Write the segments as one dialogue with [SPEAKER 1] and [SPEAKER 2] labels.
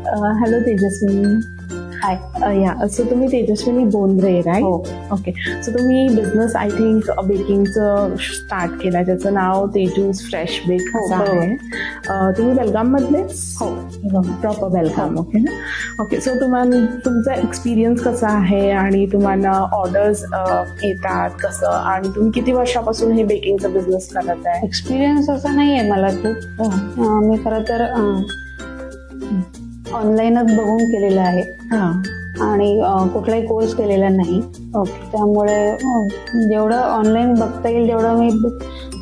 [SPEAKER 1] Hello Tejaswini.
[SPEAKER 2] Hi.
[SPEAKER 1] Yeah, so तुम्ही Tejaswini Bondre, right?
[SPEAKER 2] हो.
[SPEAKER 1] Okay. So तुम्ही बिझनेस आय थिंक बेकिंगचं स्टार्ट केलं, ज्याचं नाव तेजूस फ्रेश बेक
[SPEAKER 2] हो,
[SPEAKER 1] असं
[SPEAKER 2] बरोबर.
[SPEAKER 1] आहे. तुम्ही बेलगाम मधलेच?
[SPEAKER 2] हो.
[SPEAKER 1] प्रॉपर बेलगाम. ओके ना. ओके, सो तुम्हाला तुमचा एक्सपिरियन्स कसा आहे आणि तुम्हाला ऑर्डर्स येतात कसं, आणि तुम्ही किती वर्षापासून हे बेकिंगचा बिझनेस करत आहे?
[SPEAKER 2] एक्सपिरियन्स असा नाही आहे मला खूप. मी खरं तर ऑनलाईनच बघून केलेलं आहे आणि कुठलाही कोर्स केलेला नाही.
[SPEAKER 1] ओके.
[SPEAKER 2] त्यामुळे जेवढं ऑनलाईन बघता येईल तेवढं मी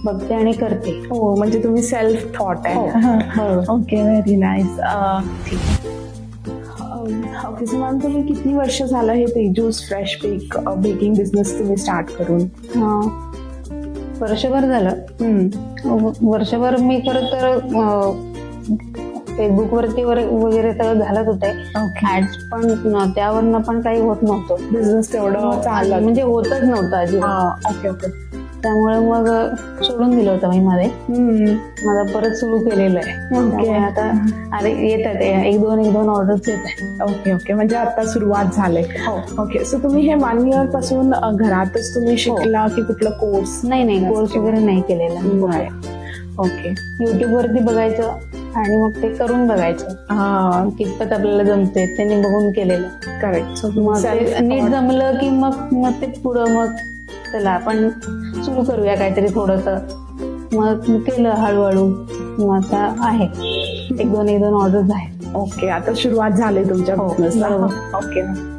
[SPEAKER 2] बघते आणि करते.
[SPEAKER 1] हो, म्हणजे तुम्ही सेल्फ थॉट आहे. Okay, very nice. ठीक आहे. ओके, सो मॅम तुम्ही किती वर्ष झालं हे तेजूस फ्रेश बेकिंग बिझनेस तुम्ही स्टार्ट करून?
[SPEAKER 2] वर्षभर झालं. वर्षभर मी खरं तर फेसबुक वरती वगैरे सगळं घालत होते. ऍड्स पण त्यावरनं पण काही होत नव्हतं.
[SPEAKER 1] बिझनेस तेवढं चाललं
[SPEAKER 2] म्हणजे होतच नव्हतं अजिबात.
[SPEAKER 1] Okay okay.
[SPEAKER 2] त्यामुळे मग सोडून दिलं होतं मी मध्ये. मला परत सुरू केलेलं आहे.
[SPEAKER 1] ओके.
[SPEAKER 2] आता अरे येतात एक दोन ऑर्डर्स येत आहेत.
[SPEAKER 1] ओके ओके, म्हणजे आता सुरुवात झाले.
[SPEAKER 2] हो.
[SPEAKER 1] ओके, सो तुम्ही हे 1 year पासून घरातच तुम्ही शिकला की कुठला कोर्स?
[SPEAKER 2] नाही, कोर्स वगैरे नाही केलेला.
[SPEAKER 1] ओके.
[SPEAKER 2] युट्यूब वरती बघायचं आणि मग ते करून बघायचं कितपत आपल्याला जमते त्यांनी बघून केलेलं.
[SPEAKER 1] करेक्ट.
[SPEAKER 2] मग ते नीट जमलं की मग ते पुढं मग चला आपण सुरू करूया काहीतरी थोडस. मग केलं हळूहळू. मग आता आहे एक दोन ऑर्डर्स आहेत.
[SPEAKER 1] ओके, आता सुरुवात झाली तुमच्या बिझनेसला. ओके.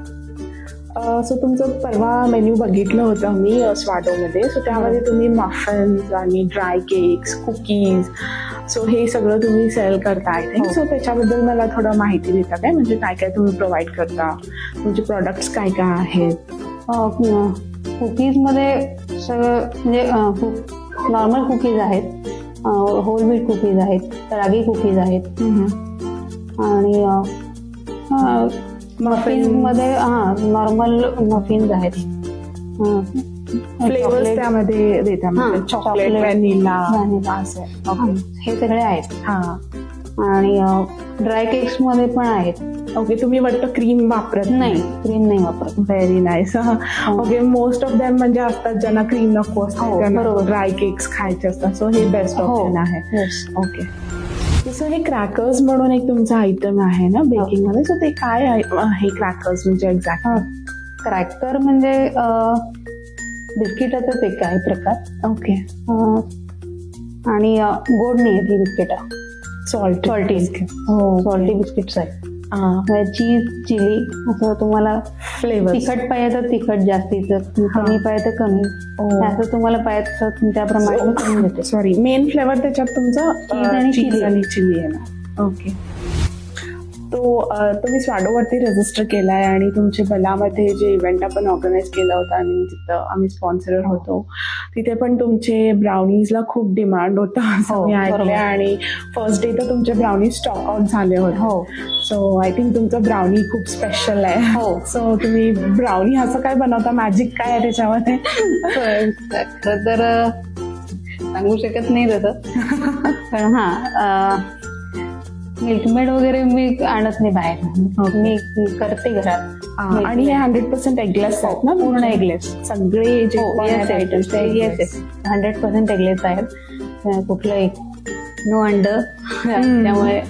[SPEAKER 1] सो तुमचं परवा मेन्यू बघितलं होतं मी स्वाडोमध्ये. सो त्यामध्ये तुम्ही मफिन्स आणि ड्राय केक्स, कुकीज, सो हे सगळं तुम्ही सेल करता आय थिंक. सो त्याच्याबद्दल मला थोडं माहिती देता काय? म्हणजे काय काय तुम्ही प्रोव्हाइड करता, तुमचे प्रोडक्ट्स काय काय आहेत?
[SPEAKER 2] कुकीज मध्ये सगळं म्हणजे नॉर्मल कुकीज आहेत, होल व्हीट कुकीज आहेत, रागी कुकीज आहेत आणि मफिन्स मध्ये नॉर्मल मफिन्स आहेत.
[SPEAKER 1] फ्लेवर्स त्यामध्ये देता, चॉकलेट, व्हॅनिला असे. ओके,
[SPEAKER 2] हे सगळे आहेत. आणि ड्राय केक्स मध्ये पण आहेत.
[SPEAKER 1] ओके, तुम्ही वाटतं क्रीम वापरत
[SPEAKER 2] नाही? क्रीम नाही वापरत.
[SPEAKER 1] Very nice. Okay, most of them म्हणजे असतात ज्यांना क्रीम नको असतात, त्यांना ड्राय केक्स खायचे असतात. सो हे बेस्ट ऑप्शन आहे. ओके. सो हे क्रॅकर्स म्हणून एक तुमचा आयटम आहे ना बेकिंग मध्ये. सो ते काय आहे हे क्रॅकर्स म्हणजे एक्झॅक्ट?
[SPEAKER 2] क्रॅकर म्हणजे बिस्किटाचाच एक आहे प्रकार.
[SPEAKER 1] ओके.
[SPEAKER 2] आणि गोड नाही आहेत ही बिस्किट. सॉल्टी बिस्किट्स आहेत. चीज, चिली असं तुम्हाला
[SPEAKER 1] फ्लेवर.
[SPEAKER 2] तिखट पाहिजे तर तिखट जास्तीचं, कमी पाहिजे तर कमी, असं तुम्हाला पाहिजे तसं त्याप्रमाणे मी करून देते.
[SPEAKER 1] सॉरी, मेन फ्लेवर त्याच्यात तुमचा चीज आणि चिली आहे ना? ओके. तो तुम्ही स्वाडोवरती रजिस्टर केलाय आणि तुमचे बलामध्ये जे इव्हेंट आपण ऑर्गनाईज केला होता आणि जिथं आम्ही स्पॉन्सर होतो तिथे पण तुमचे ब्राउनीजला खूप डिमांड होता असं मी ऐकलंय. आणि फर्स्ट डे तर तुमचे ब्राउनीज स्टॉक आउट झाले होते. सो आय थिंक तुमचं ब्राउनी खूप स्पेशल आहे. सो तुम्ही ब्राउनी असं काय बनवता, मॅजिक काय आहे त्याच्यामध्ये?
[SPEAKER 2] खरं तर सांगू शकत नाही तसं. पण मिल्कमेड वगैरे मी आणत नाही बाहेर, मी करते घरात.
[SPEAKER 1] आणि हे 100% एगलेस आहेत ना?
[SPEAKER 2] पूर्ण एगलेस
[SPEAKER 1] सगळे जे आयटम्स?
[SPEAKER 2] येस, 100% एगलेस आहेत. कुठलं एक नो अंडर, त्यामुळे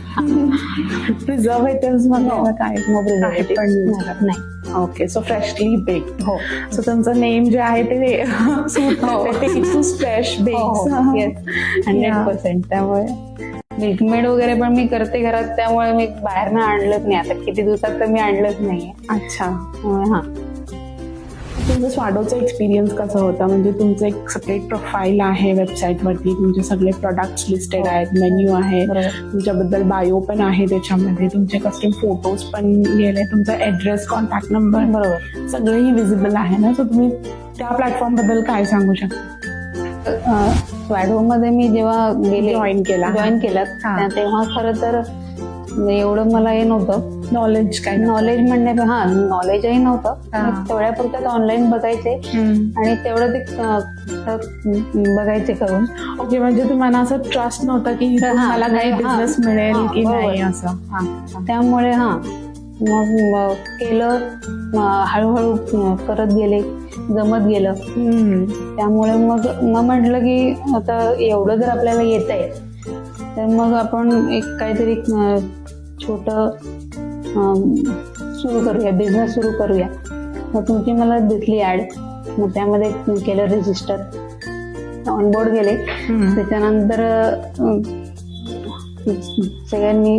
[SPEAKER 1] प्रिझर्वेटिव्ह काय?
[SPEAKER 2] नो प्रिझर्वेटिव्ह नाही.
[SPEAKER 1] Okay, so freshly baked. हो. सो तुमचं नेम जे आहे ते तेजूस फ्रेश बेक्स.
[SPEAKER 2] 100%. त्यामुळे मिल्कमेड वगैरे पण मी करते घरात, त्यामुळे मी बाहेरनं आणलंच नाही. आता किती दिवसात तर मी आणलंच नाहीये.
[SPEAKER 1] अच्छा. तुमचं स्वाडोचा एक्सपिरियन्स कसा होता? म्हणजे तुमचं एक सेपरेट प्रोफाईल आहे वेबसाईटवरती, तुमचे सगळे प्रोडक्ट्स लिस्टेड आहेत, मेन्यू आहे, तुमच्याबद्दल बायो पण आहे त्याच्यामध्ये, तुमचे कस्टम फोटोज पण गेले, तुमचा ऍड्रेस, कॉन्टॅक्ट नंबर, बरोबर, सगळंही विजिबल आहे ना? सो तुम्ही त्या प्लॅटफॉर्म बद्दल काय सांगू शकता?
[SPEAKER 2] स्वाडो मध्ये मी जेव्हा
[SPEAKER 1] जॉईन केला
[SPEAKER 2] तेव्हा खरं तर म्हणजे एवढं मला हे नव्हतं
[SPEAKER 1] नॉलेज काय
[SPEAKER 2] नॉलेज म्हणणे हा नॉलेजही नव्हतं
[SPEAKER 1] हा.
[SPEAKER 2] तेवढ्यापुरतं ऑनलाईन बघायचे आणि तेवढं ते बघायचे करून
[SPEAKER 1] ओके, म्हणजे तुम्हाला असं ट्रस्ट नव्हता की
[SPEAKER 2] हा,
[SPEAKER 1] मला काही
[SPEAKER 2] हा,
[SPEAKER 1] बिझनेस मिळेल
[SPEAKER 2] हा,
[SPEAKER 1] की
[SPEAKER 2] बरोबर.
[SPEAKER 1] नाही असं. हा.
[SPEAKER 2] त्यामुळे मग केलं हळूहळू करत गेले जमत गेलं. त्यामुळे मग म्हटलं की आता एवढं जर आपल्याला येत आहे तर मग आपण एक काहीतरी छोट सुरू करूया बिझनेस सुरू करूया. मग तुमची मला दिसली ऍड मग त्यामध्ये केलं रजिस्टर ऑनबोर्ड गेले. त्याच्यानंतर सगळ्यांनी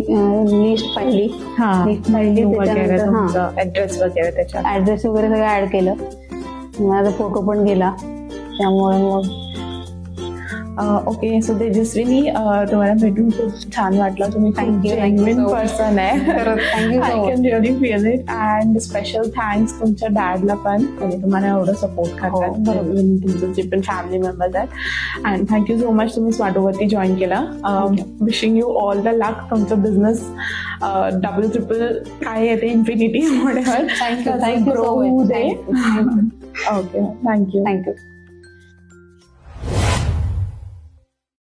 [SPEAKER 2] लिस्ट पाहिली लिस्ट पाहिली त्याच्यानंतर
[SPEAKER 1] ऍड्रेस वगैरे त्याच्यात
[SPEAKER 2] ऍड्रेस वगैरे सगळं ऍड केलं. माझा फोटो पण गेला त्यामुळे मग
[SPEAKER 1] ओके. सो तेजस्विनी, तुम्हाला भेटून खूप छान वाटलं. तुम्ही
[SPEAKER 2] Thank you
[SPEAKER 1] genuine
[SPEAKER 2] so much.
[SPEAKER 1] Person आहे.
[SPEAKER 2] Thank you
[SPEAKER 1] I
[SPEAKER 2] so
[SPEAKER 1] can really feel it. And special thanks तुमच्या डॅडला पण, म्हणजे तुम्हाला एवढं सपोर्ट करतात.
[SPEAKER 2] बरोबर.
[SPEAKER 1] तुमचं जे पण फॅमिली मेंबर्स आहेत. अँड थँक्यू सो मच तुम्ही स्वाडूवरती जॉईन केला. विशिंग यू ऑल द लक. तुमचं बिझनेस डबल ट्रिपल काय येते infinity
[SPEAKER 2] thank you
[SPEAKER 1] okay, thank you.
[SPEAKER 2] Thank you